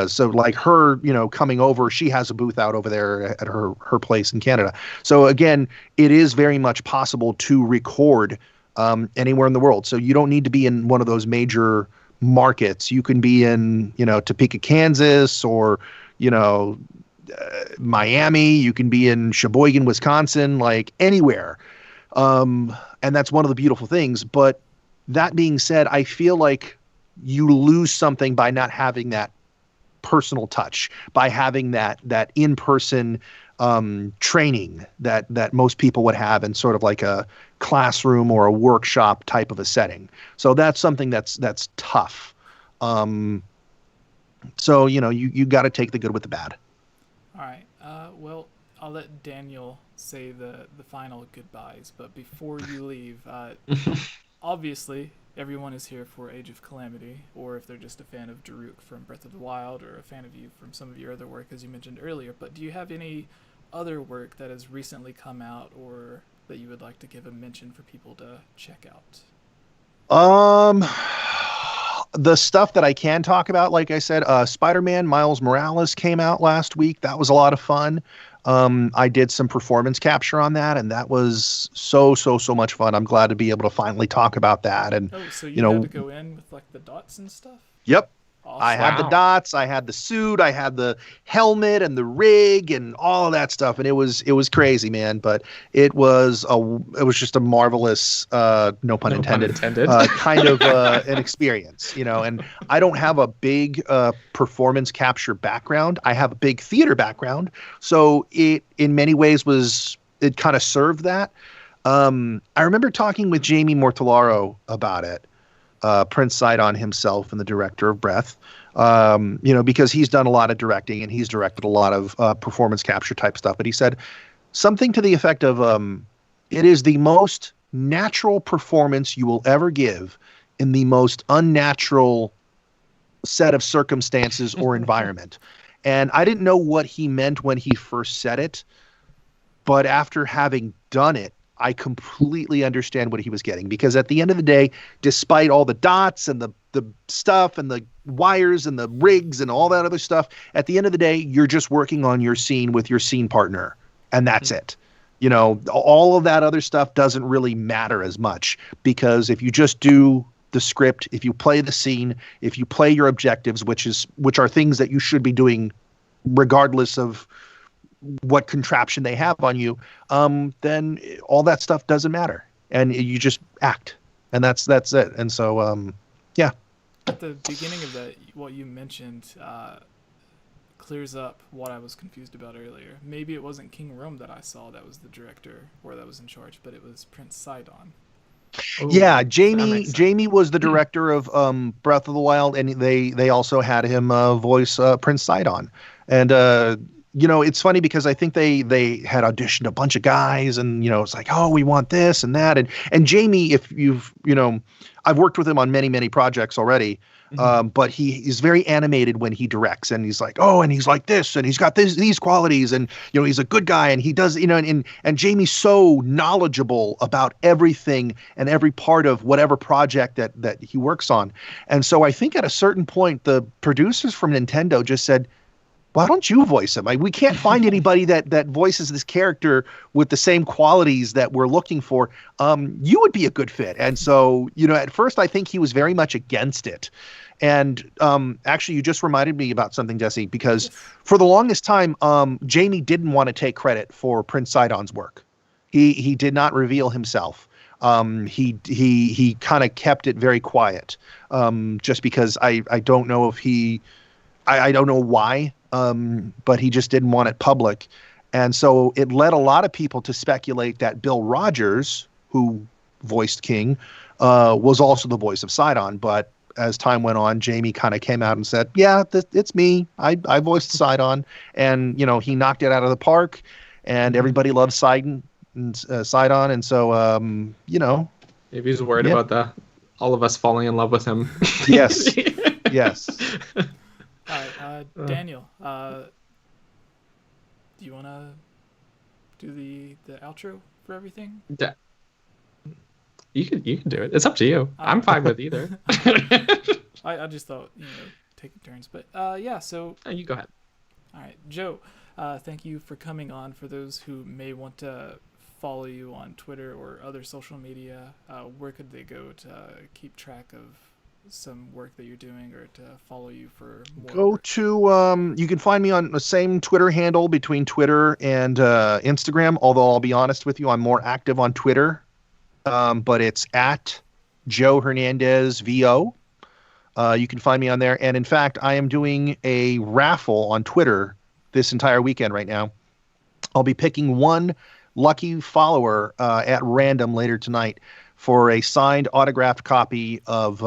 So like her, coming over, she has a booth out over there at her place in Canada. So again, it is very much possible to record anywhere in the world. So you don't need to be in one of those major markets. You can be in, Topeka, Kansas, or, Miami. You can be in Sheboygan, Wisconsin, like anywhere. And that's one of the beautiful things. But that being said, I feel like you lose something by not having that personal touch, by having that in-person training that most people would have in sort of like a classroom or a workshop type of a setting. So that's something that's tough. So you got to take the good with the bad. All right. Well, I'll let Daniel say the final goodbyes, but before you leave, obviously everyone is here for Age of Calamity, or if they're just a fan of Daruk from Breath of the Wild, or a fan of you from some of your other work, as you mentioned earlier. But do you have any other work that has recently come out, or that you would like to give a mention for people to check out? The stuff that I can talk about, like I said, Spider-Man Miles Morales came out last week. That was a lot of fun. I did some performance capture on that, and that was so much fun. I'm glad to be able to finally talk about that. And so you had to go in with like the dots and stuff? Yep. Awesome. I had the dots, I had the suit, I had the helmet and the rig and all of that stuff, and it was crazy, man. But it was just a marvelous, no pun intended, kind of an experience, And I don't have a big performance capture background. I have a big theater background, so it in many ways it kind of served that. I remember talking with Jamie Mortellaro about it. Prince Sidon himself and the director of Breath, because he's done a lot of directing and he's directed a lot of performance capture type stuff. But he said something to the effect of, it is the most natural performance you will ever give in the most unnatural set of circumstances or environment. And I didn't know what he meant when he first said it, but after having done it, I completely understand what he was getting, because at the end of the day, despite all the dots and the stuff and the wires and the rigs and all that other stuff, at the end of the day, you're just working on your scene with your scene partner, and that's it. All of that other stuff doesn't really matter as much, because if you just do the script, if you play the scene, if you play your objectives, which are things that you should be doing regardless of what contraption they have on you, then all that stuff doesn't matter, and you just act, and that's it. And so yeah. At the beginning of that, what you mentioned clears up what I was confused about earlier. Maybe it wasn't King Rome that I saw that was the director or that was in charge, but it was Prince Sidon. Ooh, yeah, Jamie was the director of Breath of the Wild, and they also had him voice Prince Sidon. And it's funny because I think they had auditioned a bunch of guys, and it's like, oh, we want this and that, and Jamie, if you've I've worked with him on many projects already, but he is very animated when he directs, and he's like, oh, and he's like this, and he's got these qualities, and he's a good guy, and he does, and Jamie's so knowledgeable about everything and every part of whatever project that he works on. And so I think at a certain point, the producers from Nintendo just said, why don't you voice him? We can't find anybody that voices this character with the same qualities that we're looking for. You would be a good fit. And so, at first I think he was very much against it. And actually, you just reminded me about something, Jesse, because for the longest time, Jamie didn't want to take credit for Prince Sidon's work. He did not reveal himself. He kind of kept it very quiet, just because I don't know if I don't know why. But he just didn't want it public. And so it led a lot of people to speculate that Bill Rogers, who voiced King, was also the voice of Sidon. But as time went on, Jamie kind of came out and said, yeah, it's me. I voiced Sidon. And, he knocked it out of the park. And everybody loves Sidon. And so, Maybe he's worried about all of us falling in love with him. Yes. Yes. All right, Daniel, do you want to do the outro for everything? You can do it. It's up to you. I'm fine with either. I just thought, taking turns. But yeah, so... You go ahead. All right, Joe, thank you for coming on. For those who may want to follow you on Twitter or other social media, where could they go to keep track of some work that you're doing or to follow you for more Go work? to you can find me on the same Twitter handle between Twitter and Instagram, although I'll be honest with you, I'm more active on Twitter, but it's at Joe Hernandez VO. You can find me on there, and in fact I am doing a raffle on Twitter this entire weekend right now. I'll be picking one lucky follower at random later tonight for a signed autographed copy of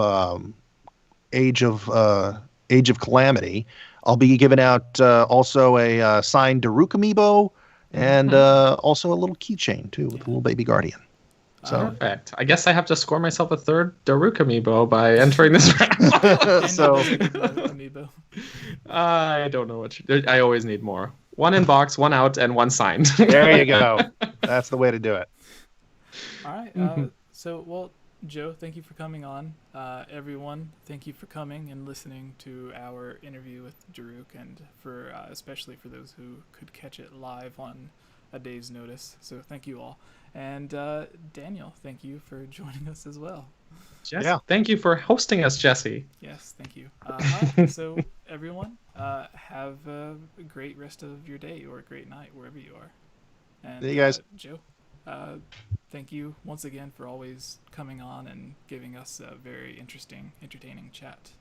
𝐓𝐻𝐼𝐬 Calamity. I'll be giving out also a signed Daruk amiibo and also a little keychain too with a little baby guardian. So perfect. I guess I have to score myself a third Daruk amiibo by entering this round. So amiibo. I don't know I always need more. One in box, one out, and one signed. there you go. That's the way to do it. All right. So, Joe, thank you for coming on. Everyone, thank you for coming and listening to our interview with Daruk, and for especially for those who could catch it live on a day's notice. So thank you all. And Daniel, thank you for joining us as well. Jesse, thank you for hosting us, Jesse. Yes, thank you. All right, so everyone, have a great rest of your day or a great night wherever you are. And See you guys. Joe, thank you once again for always coming on and giving us a very interesting, entertaining chat.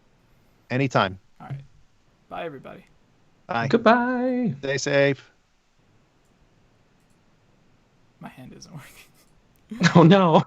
Anytime. All right. Bye, everybody. Bye. Goodbye. Stay safe. My hand isn't working. Oh, no.